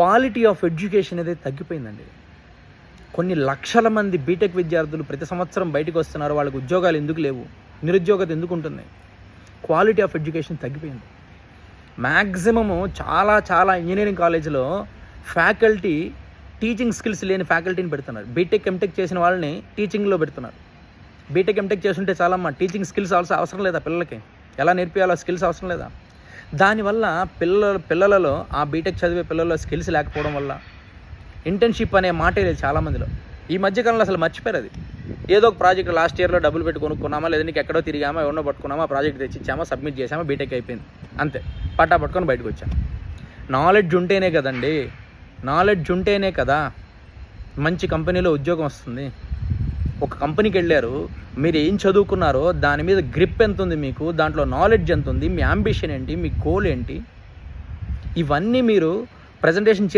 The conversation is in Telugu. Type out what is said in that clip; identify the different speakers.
Speaker 1: క్వాలిటీ ఆఫ్ ఎడ్యుకేషన్ అనేది తగ్గిపోయిందండి. కొన్ని లక్షల మంది బీటెక్ విద్యార్థులు ప్రతి సంవత్సరం బయటకు వస్తున్నారు. వాళ్ళకి ఉద్యోగాలు ఎందుకు లేవు? నిరుద్యోగత ఎందుకు ఉంటుంది? క్వాలిటీ ఆఫ్ ఎడ్యుకేషన్ తగ్గిపోయింది. మ్యాక్సిమము చాలా ఇంజనీరింగ్ కాలేజీలో ఫ్యాకల్టీ టీచింగ్ స్కిల్స్ లేని ఫ్యాకల్టీని పెడుతున్నారు. బీటెక్ ఎంటెక్ చేసిన వాళ్ళని టీచింగ్లో పెడుతున్నారు. బీటెక్ ఎంటెక్ చేస్తుంటే చాలమ్మా, టీచింగ్ స్కిల్స్ అవసరం లేదా? పిల్లలకి ఎలా నేర్పియాలో స్కిల్స్ అవసరం లేదా? దానివల్ల పిల్లలలో ఆ బీటెక్ చదివే పిల్లల్లో స్కిల్స్ లేకపోవడం వల్ల ఇంటర్న్షిప్ అనే మాటే లేదు చాలామందిలో. ఈ మధ్యకాలంలో అసలు మర్చిపోయారు అది. ఏదో ఒక ప్రాజెక్ట్ లాస్ట్ ఇయర్లో డబ్బులు పెట్టి కొనుక్కున్నామా, లేదా నీకు ఎక్కడో తిరిగామా, ఎవరినో పట్టుకున్నామా, ప్రాజెక్ట్ తెచ్చిచ్చామా, సబ్మిట్ చేసామా, బీటెక్ అయిపోయింది అంతే. పట్టా పట్టుకొని బయటకు వచ్చాను. నాలెడ్జ్ ఉంటేనే కదండి, నాలెడ్జ్ ఉంటేనే కదా మంచి కంపెనీలో ఉద్యోగం వస్తుంది. ఒక కంపెనీకి వెళ్ళారు, మీరు ఏం చదువుకున్నారో దాని మీద గ్రిప్ ఎంత ఉంది మీకు, దాంట్లో నాలెడ్జ్ ఎంత ఉంది, మీ అంబిషన్ ఏంటి, మీ గోల్ ఏంటి, ఇవన్నీ మీరు ప్రజెంటేషన్